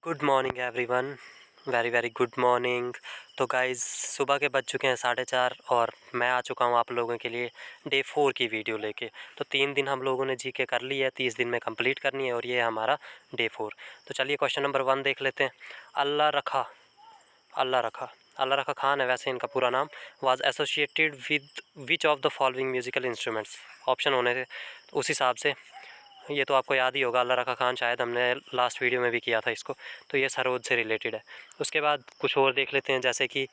Good morning everyone. Very very good morning. तो guys सुबह के बज चुके हैं 4:30 और मैं आ चुका हूँ आप लोगों के लिए डे 4 की वीडियो लेके। तो 3 दिन हम लोगों ने जीके कर ली है, 30 दिन में कंप्लीट करनी है और ये है हमारा डे 4। तो चलिए क्वेश्चन नंबर 1 देख लेते हैं। अल्लाह रखा अल्लाह रखा खान है वैसे इनका पूरा नाम। Was associated with which of the following musical instruments. Option होने थे तो उस हिसाब से ये तो आपको याद ही होगा। अल्लाह रखा खान शायद हमने लास्ट वीडियो में भी किया था इसको, तो ये सरोद से रिलेटेड है। उसके बाद कुछ और देख लेते हैं, जैसे कि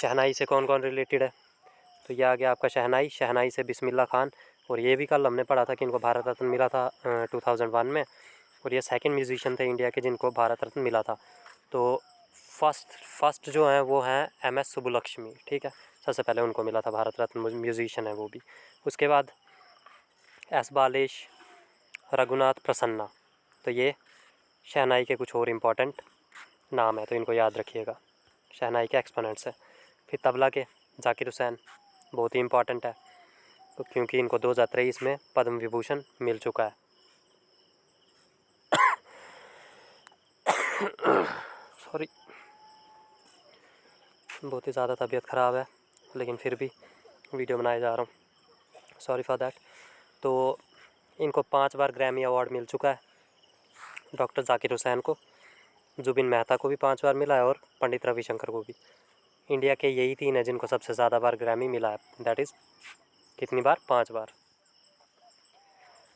शहनाई से कौन कौन रिलेटेड है। तो ये आ गया आपका शहनाई से बिस्मिल्लाह खान। और ये भी कल हमने पढ़ा था कि इनको भारत रत्न मिला था 2001 में। और ये सेकंड म्यूजिशियन थे इंडिया के जिनको भारत रत्न मिला था। तो फर्स्ट जो है वो हैं MS सुब्बुलक्ष्मी, ठीक है। सबसे पहले उनको मिला था भारत रत्न, म्यूजिशियन है वो भी। उसके बाद S बालेश, रघुनाथ प्रसन्ना। तो ये शहनाई के कुछ और इम्पोर्टेंट नाम है, तो इनको याद रखिएगा, शहनाई के एक्सपोनेंट्स है। फिर तबला के जाकिर हुसैन, बहुत ही इम्पोर्टेंट है तो क्योंकि इनको 2023 में पद्म विभूषण मिल चुका है। सॉरी, बहुत ही ज़्यादा तबीयत ख़राब है लेकिन फिर भी वीडियो बनाए जा रहा हूँ, सॉरी फॉर दैट। तो इनको 5 बार ग्रैमी अवार्ड मिल चुका है, डॉक्टर जाकिर हुसैन को। जुबिन मेहता को भी 5 बार मिला है और पंडित रविशंकर को भी। इंडिया के यही 3 है जिनको सबसे ज़्यादा बार ग्रैमी मिला है, दैट इज़ कितनी बार, 5 बार।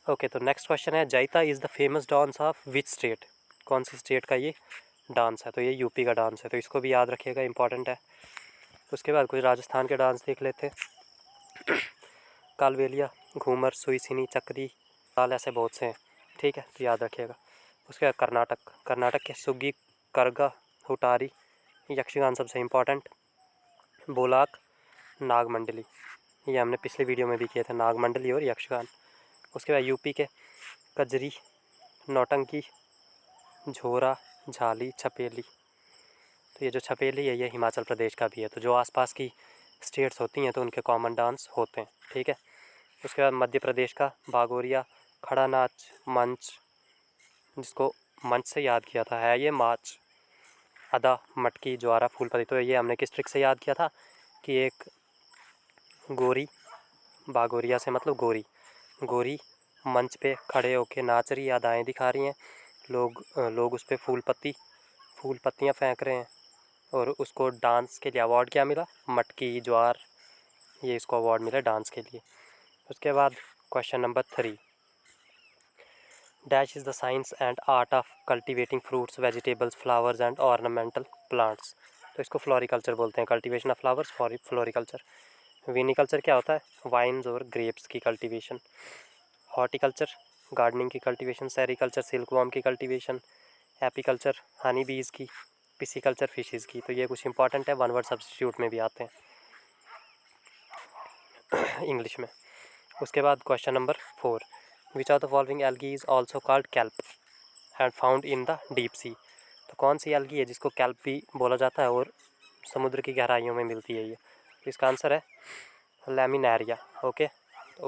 ओके, तो नेक्स्ट क्वेश्चन है, जैता is the famous dance of which state. कौन सी स्टेट का ये डांस है? तो ये यूपी का डांस है, तो इसको भी याद रखिएगा, इंपॉर्टेंट है। उसके बाद कुछ राजस्थान के डांस देख लेते हैं। कालबेलिया, घूमर, सुईसिनी, चक्री, ताल, ऐसे बहुत से हैं, ठीक है, तो याद रखिएगा। उसके बाद कर्नाटक के सुग्गी, करगा, हुटारी, यक्षगान सबसे इम्पॉर्टेंट, बोलाक, नागमंडली, ये हमने पिछले वीडियो में भी किए थे, नागमंडली और यक्षगान। उसके बाद यूपी के कजरी, नौटंकी, झोरा, झाली, छपेली। तो ये जो छपेली है ये हिमाचल प्रदेश का भी है। तो जो आसपास की स्टेट्स होती हैं तो उनके कॉमन डांस होते हैं, ठीक है। उसके बाद मध्य प्रदेश का भागोरिया, खड़ा नाच, मंच, जिसको मंच से याद किया था, है ये माच, अदा, मटकी, ज्वारा, फूलपति। तो ये हमने किस ट्रिक से याद किया था कि एक गोरी, बागोरिया से मतलब गोरी मंच पे खड़े होके नाच रही, अदाएँ दिखा रही हैं, लोग उस पर फूल पत्तियाँ फेंक रहे हैं और उसको डांस के लिए अवार्ड क्या मिला, मटकी, ज्वार, ये इसको अवार्ड मिला डांस के लिए। उसके बाद question number 3, dash is the science and art of cultivating fruits, vegetables, flowers and ornamental plants. तो इसको फ्लोरिकल्चर बोलते हैं, कल्टीवेशन ऑफ फ्लावर्स फ्लोरिकल्चर। विनिकल्चर क्या होता है, वाइन्स और ग्रेप्स की कल्टीवेशन। हॉर्टिकल्चर, गार्डनिंग की कल्टीवेशन। सेरिकल्चर, सिल्कवॉर्म की कल्टीवेशन। एपीकल्चर, हनी बीज की। पिसिकल्चर, फिशेज़ की। तो ये कुछ इंपॉर्टेंट है, वन वर्ड सब्स्टिट्यूट में भी आते हैं इंग्लिश में। उसके बाद question number 4, which of the following algae is also called kelp and found in the deep sea. तो कौन सी एल्गी है जिसको कैल्प भी बोला जाता है और समुद्र की गहराइयों में मिलती है ये? तो इसका आंसर है लैमिनारिया, ओके। तो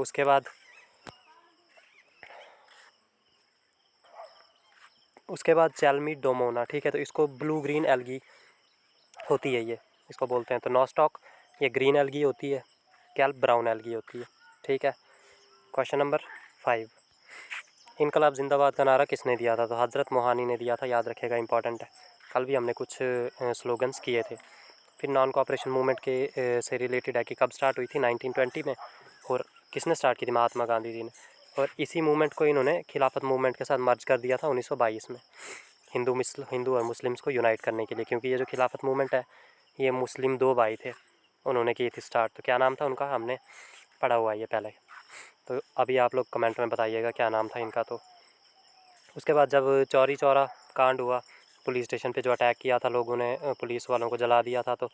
उसके बाद चैल्मीडोमोना, ठीक है। तो इसको ब्लू ग्रीन एल्गी होती है ये, इसको बोलते हैं। तो नॉस्टॉक, ये ग्रीन एल्गी होती है, कैल्प ब्राउन एल्गी होती है, ठीक है। क्वेश्चन नंबर 5, इनकलाब जिंदाबाद का नारा किसने दिया था? तो हज़रत मोहानी ने दिया था, याद रखेगा, इंपॉर्टेंट है। कल भी हमने कुछ स्लोगन्स किए थे। फिर नॉन कोऑपरेशन मूवमेंट के से रिलेटेड है कि कब स्टार्ट हुई थी, 1920 में, और किसने स्टार्ट की थी, महात्मा गांधी जी ने। और इसी मूवमेंट को इन्होंने खिलाफत मूवमेंट के साथ मर्ज कर दिया था 1922 में, हिंदू और मुस्लिम्स को यूनाइट करने के लिए। क्योंकि ये जो खिलाफत मूवमेंट है ये मुस्लिम 2 भाई थे, उन्होंने की थी स्टार्ट। तो क्या नाम था उनका, हमने पढ़ा हुआ है ये पहले। तो अभी आप लोग कमेंट में बताइएगा क्या नाम था इनका। तो उसके बाद जब चौरी चौरा कांड हुआ, पुलिस स्टेशन पे जो अटैक किया था लोगों ने, पुलिस वालों को जला दिया था, तो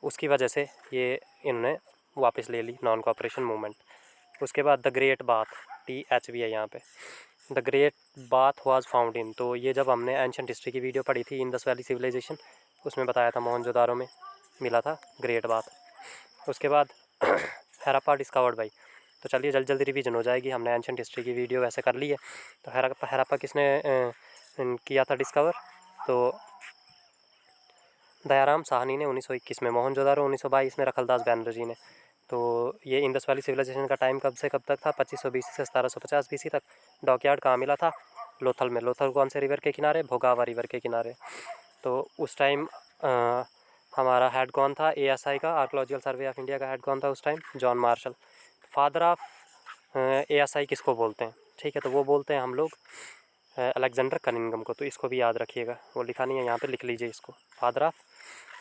उसकी वजह से ये इन्होंने वापस ले ली नॉन कोऑपरेशन मूवमेंट। उसके बाद द ग्रेट बाथ, TH भी है यहाँ पे, the great bath was found in. तो ये जब हमने एंशंट हिस्ट्री की वीडियो पढ़ी थी, इंडस वैली सिविलाइजेशन, उसमें बताया था मोहनजोदारो में मिला था ग्रेट बाथ। उसके बाद हरप्पा डिस्कवर्ड बाई। तो चलिए जल्दी जल्दी रिवीजन हो जाएगी, हमने एंशंट हिस्ट्री की वीडियो वैसे कर ली है। तो हरप्पा किसने किया था डिस्कवर? तो दयाराम साहनी ने 1921 में, मोहनजोदारो 1922 में रखलदास बैनर्जी ने। तो ये इंडस वैली सिविलाइजेशन का टाइम कब से कब तक था? 2500 बीसी से 1750 बीसी तक। डॉकयार्ड कहाँ मिला था? लोथल में। लोथल कौन से रिवर के किनारे? भोगावा रिवर के किनारे। तो उस टाइम हमारा हेड कौन था ASI का, आर्कोलॉजिकल सर्वे ऑफ इंडिया का हेड कौन था उस time? John Marshall. Father of ASI किसको बोलते हैं? ठीक है, तो वो बोलते हैं हम लोग अलेक्जेंडर कनिंघम को। तो इसको भी याद रखिएगा, वो लिखा नहीं है यहाँ पे, लिख लीजिए इसको। Father of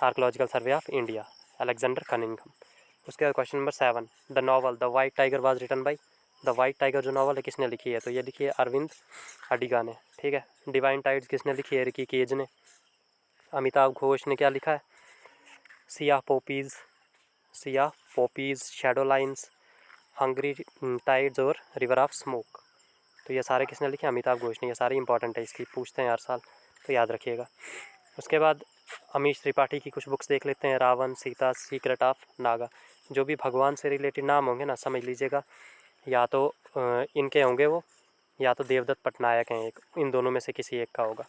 Archaeological Survey of India Alexander Cunningham. उसके बाद question number 7, the novel The White Tiger was written by. The White Tiger जो नॉवल है किसने लिखी है? तो ये लिखी है अरविंद अडिगा ने। ठीक है। डिवाइन टाइड्स किसने लिखी है? रिकी केज ने। अमिताभ घोष ने क्या लिखा है? सियाह poppies, shadow lines, hungry tides और रिवर ऑफ स्मोक। तो ये सारे किसने लिखे? अमिताभ घोष ने। ये सारे इंपॉर्टेंट है, इसकी पूछते हैं हर साल, तो याद रखिएगा। उसके बाद अमीश त्रिपाठी की कुछ बुक्स देख लेते हैं। Ravan, Sita, secret of Naga. जो भी भगवान से रिलेटेड नाम होंगे ना, समझ लीजिएगा या तो इनके होंगे वो, या तो देवदत्त पटनायक हैं एक, इन दोनों में से किसी एक का होगा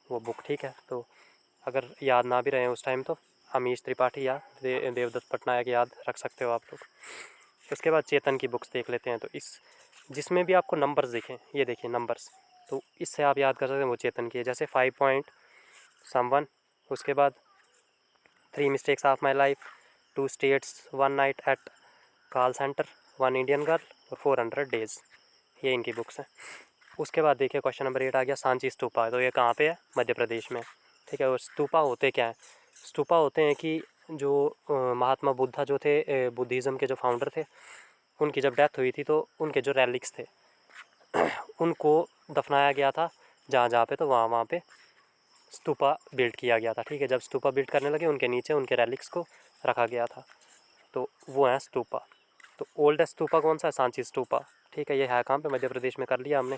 वो बुक। ठीक है, तो अगर याद ना भी रहे उस टाइम तो अमीश त्रिपाठी या देवदत्त पटनायक याद रख सकते हो आप लोग। उसके बाद चेतन की बुक्स देख लेते हैं। तो इस जिसमें भी आपको नंबर्स दिखें, ये देखिए नंबर्स, तो इससे आप याद कर सकते हैं वो चेतन की है। जैसे 5 पॉइंट समवन, उसके बाद 3 mistakes of my life, 2 states, 1 night at call center, 1 Indian girl और 400 डेज़। ये इनकी बुक्स हैं। उसके बाद देखिए क्वेश्चन नंबर 8 आ गया, सांची स्तूपा। तो ये कहाँ पे है? मध्य प्रदेश में। ठीक है। और स्तूपा होते क्या हैं? स्तूपा होते हैं कि जो महात्मा बुद्धा जो थे, बुद्धिज़्म के जो फाउंडर थे, उनकी जब डेथ हुई थी तो उनके जो रेलिक्स थे उनको दफनाया गया था जहाँ जहाँ पे, तो वहाँ वहाँ पे स्तूपा बिल्ड किया गया था। ठीक है। जब स्तूपा बिल्ड करने लगे, उनके नीचे उनके रेलिक्स को रखा गया था, तो वो है स्तूपा। तो ओल्डेस्ट स्तूपा कौन सा है? सांची स्तूपा। ठीक है। ये है कहाँ पे? मध्य प्रदेश में। कर लिया हमने।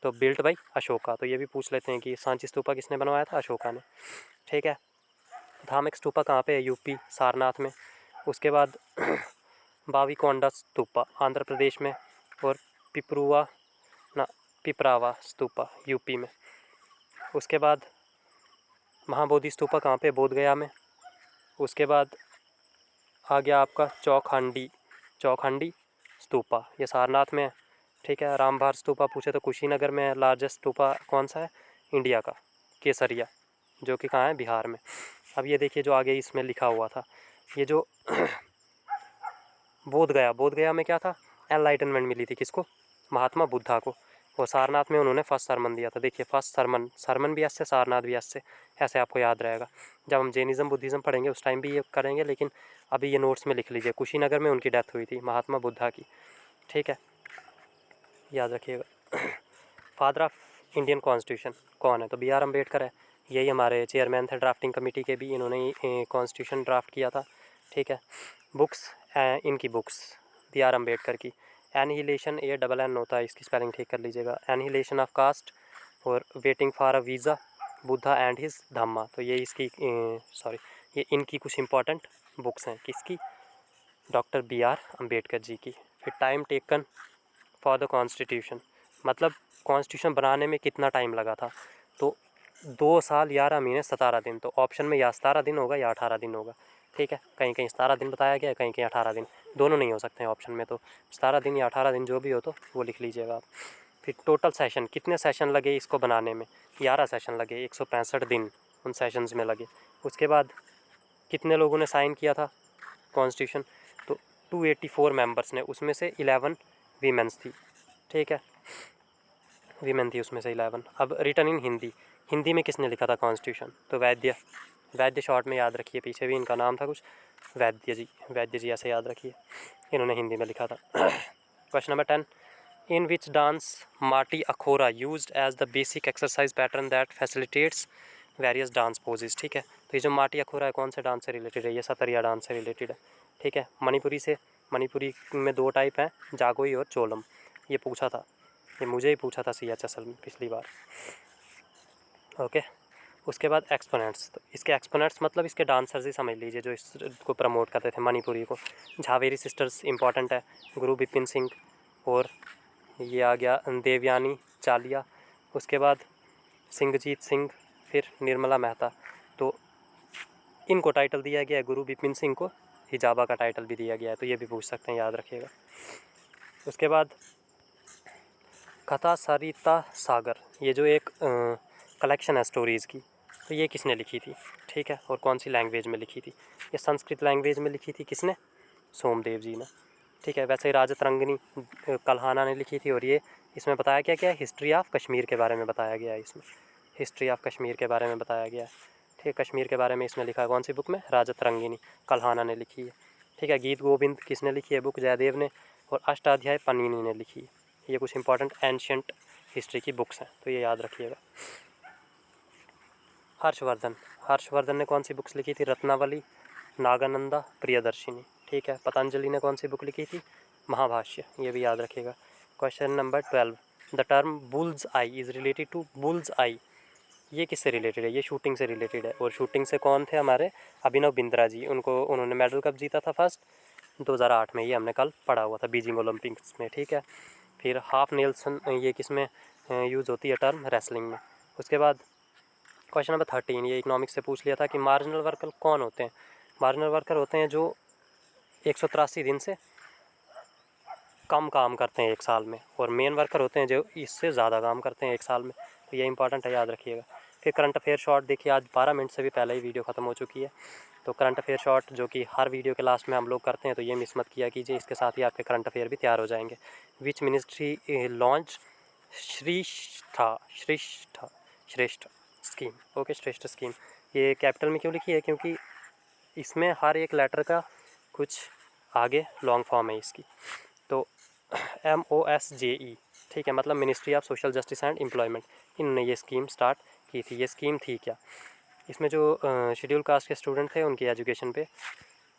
तो बिल्ट बाई अशोका। तो ये भी पूछ लेते हैं कि सांची स्तूपा किसने बनवाया था? अशोका ने। ठीक है। धामक स्तूपा कहाँ पे है? यूपी, सारनाथ में। उसके बाद बाविकोंडा स्तूपा आंध्र प्रदेश में, और पिपरावा स्तूपा यूपी में। उसके बाद महाबोधि स्तूपा कहाँ पे? बोध गया में। उसके बाद आ गया आपका चौखंडी स्तूपा, ये सारनाथ में है। ठीक है। रामभार स्तूपा पूछे तो कुशीनगर में है। लार्जेस्ट स्तूपा कौन सा है? इंडिया का, केसरिया, जो कि कहाँ है? बिहार में। अब ये देखिए जो आगे इसमें लिखा हुआ था, ये जो बोध गया में क्या था? एनलाइटनमेंट मिली थी किसको? महात्मा बुद्धा को। और सारनाथ में उन्होंने फर्स्ट सरमन दिया था। देखिए फर्स्ट सरमन भी ऐसे, सारनाथ भी ऐसे, ऐसे आपको याद रहेगा। जब हम जैनिज़्म बुद्धिज़्म पढ़ेंगे उस टाइम भी ये करेंगे, लेकिन अभी ये नोट्स में लिख लीजिए। कुशीनगर में उनकी डेथ हुई थी, महात्मा बुद्धा की। ठीक है, याद रखिएगा। फादर ऑफ इंडियन कॉन्स्टिट्यूशन कौन है? तो BR अम्बेडकर है। यही हमारे चेयरमैन थे ड्राफ्टिंग कमेटी के भी, इन्होंने कॉन्स्टिट्यूशन ड्राफ्ट किया था। ठीक है। बुक्स, इनकी बुक्स BR अम्बेडकर की, एनहिलेशन ANN होता है, इसकी स्पेलिंग ठीक कर लीजिएगा। एनहिलेशन ऑफ कास्ट और waiting for a visa, Buddha and his Dhamma. तो ये इसकी ये इनकी कुछ इंपॉर्टेंट बुक्स हैं। किसकी? डॉक्टर BR अम्बेडकर जी की। फिर time taken for the constitution, मतलब कॉन्स्टिट्यूशन बनाने में कितना टाइम लगा था? तो 2 साल 11 महीने 17 दिन। तो ऑप्शन में या 17 दिन होगा या 18 दिन होगा। ठीक है। कहीं कहीं 17 दिन बताया गया है, कहीं कहीं 18 दिन, दोनों नहीं हो सकते हैं ऑप्शन में। तो 17 दिन या 18 दिन जो भी हो तो वो लिख लीजिएगा आप। फिर टोटल सेशन, कितने सेशन लगे इसको बनाने में? 11 सेशन लगे, 165 दिन उन सेशंस में लगे। उसके बाद कितने लोगों ने साइन किया था कॉन्स्टिट्यूशन? तो 284 मेंबर्स ने, उसमें से 11 वीमेंस थी। ठीक है, वीमेन थी उसमें से 11। अब रिटन इन हिंदी में किसने लिखा था कॉन्स्टिट्यूशन? तो वैद्य शॉर्ट में याद रखिए, पीछे भी इनका नाम था कुछ, वैद्य जी ऐसे याद रखिए, इन्होंने हिंदी में लिखा था। Question number 10, in which dance Mati Akhora used as the basic exercise pattern that facilitates various dance poses. ठीक है। तो ये जो माटी अखोरा है कौन से डांस से रिलेटेड है? ये सतरिया डांस से रिलेटेड है। ठीक है। मणिपुरी में 2 टाइप हैं, जागोई और चोलम। ये पूछा था, ये मुझे ही पूछा था CHSL में पिछली बार। ओके। उसके बाद एक्सपोनेंट्स, तो इसके एक्सपोनेंट्स मतलब इसके डांसर्स ही समझ लीजिए जो इसको प्रमोट करते थे मणिपुरी को। झावेरी सिस्टर्स इंपॉर्टेंट है, गुरु बिपिन सिंह, और ये आ गया देवयानी चालिया। उसके बाद सिंहजीत सिंह, फिर निर्मला मेहता। तो इनको टाइटल दिया गया है, गुरु बिपिन सिंह को हिजाबा का टाइटल भी दिया गया है, तो ये भी पूछ सकते हैं, याद रखिएगा। उसके बाद कथा सरिता सागर, ये जो एक कलेक्शन है स्टोरीज़ की, तो ये किसने लिखी थी, ठीक है, और कौन सी लैंग्वेज में लिखी थी। ये संस्कृत लैंग्वेज में लिखी थी, किसने, सोमदेव जी ने, ठीक है। वैसे राजतरंगिनी कल्हाना ने लिखी थी, और ये इसमें बताया क्या क्या है, हिस्ट्री ऑफ कश्मीर के बारे में बताया गया है, इसमें हिस्ट्री ऑफ कश्मीर के बारे में बताया गया है, ठीक है। कश्मीर के बारे में इसमें लिखा है, कौन सी बुक में, राजतरंगिनी कल्हाना ने लिखी है, ठीक है। गीत गोविंद किसने लिखी है बुक, जयदेव ने, और अष्टाध्याय पन्नीनी ने लिखी है। ये कुछ इंपॉर्टेंट एंशियंट हिस्ट्री की बुक्स हैं, तो ये याद रखिएगा। हर्षवर्धन ने कौन सी बुक्स लिखी थी, रत्नावली, नागानंदा, प्रियदर्शिनी, ठीक है। पतंजलि ने कौन सी बुक लिखी थी, महाभाष्य, ये भी याद रखिएगा। Question number 12, the term bull's eye is related to, bull's eye ये किससे रिलेटेड है, ये शूटिंग से रिलेटेड है, और शूटिंग से कौन थे, हमारे अभिनव बिंद्रा जी, उन्होंने मेडल कब जीता था, फर्स्ट 2008 में, ये हमने कल पढ़ा हुआ था बीजिंग ओलंपिक्स में, ठीक है। फिर हाफ नेल्सन, ये किस में यूज़ होती है टर्म, रेसलिंग में। उसके बाद क्वेश्चन नंबर 13, ये इकोनॉमिक्स से पूछ लिया था कि मार्जिनल वर्कर कौन होते हैं। मार्जिनल वर्कर होते हैं जो 183 दिन से कम काम करते हैं एक साल में, और मेन वर्कर होते हैं जो इससे ज़्यादा काम करते हैं एक साल में, तो ये इंपॉर्टेंट है, याद रखिएगा। फिर करंट अफेयर शॉर्ट देखिए, आज 12 मिनट से भी पहले ही वीडियो ख़त्म हो चुकी है, तो करंट अफेयर शॉर्ट जो कि हर वीडियो के लास्ट में हम लोग करते हैं, तो ये मिस मत किया कीजिए, इसके साथ ही आपके करंट अफेयर भी तैयार हो जाएंगे। विच मिनिस्ट्री लॉन्च श्रेष्ठ स्कीम, ओके, श्रेष्ठ स्कीम। ये कैपिटल में क्यों लिखी है, क्योंकि इसमें हर एक लेटर का कुछ आगे लॉन्ग फॉर्म है इसकी। तो MOSJE, ठीक है, मतलब ministry of social justice and employment, इन्होंने ये स्कीम स्टार्ट की थी। ये स्कीम थी क्या, इसमें जो शेड्यूल कास्ट के स्टूडेंट थे उनकी एजुकेशन पे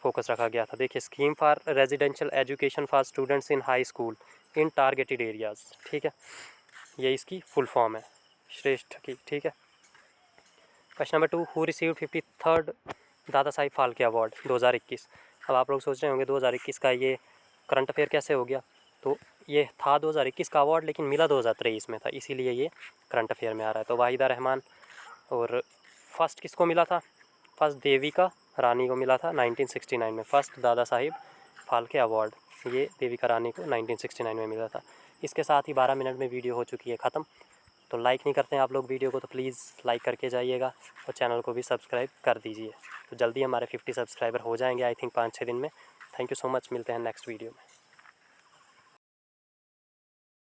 फोकस रखा गया था। देखिए, scheme for residential education for students in high school in targeted areas, ठीक है, ये इसकी फुल फॉर्म है श्रेष्ठ की, ठीक है। Question number 2, who received 53rd दादा साहिब फाल्के अवार्ड 2021। अब आप लोग सोच रहे होंगे 2021 का ये करंट अफेयर कैसे हो गया, तो ये था 2021 का अवार्ड, लेकिन मिला 2023 में था, इसीलिए ये करंट अफेयर में आ रहा है। तो वाहिदा रहमान, और फर्स्ट किसको मिला था, फर्स्ट देविका रानी को मिला था 1969 में, फर्स्ट दादा साहिब फाल्के अवार्ड, ये देविका रानी को 1969 में मिला था। इसके साथ ही 12 मिनट में वीडियो हो चुकी है ख़त्म। तो लाइक नहीं करते हैं आप लोग वीडियो को, तो प्लीज़ लाइक करके जाइएगा, और चैनल को भी सब्सक्राइब कर दीजिए। तो जल्दी हमारे 50 सब्सक्राइबर हो जाएंगे, आई थिंक 5-6 दिन में। थैंक यू सो मच, मिलते हैं नेक्स्ट वीडियो में।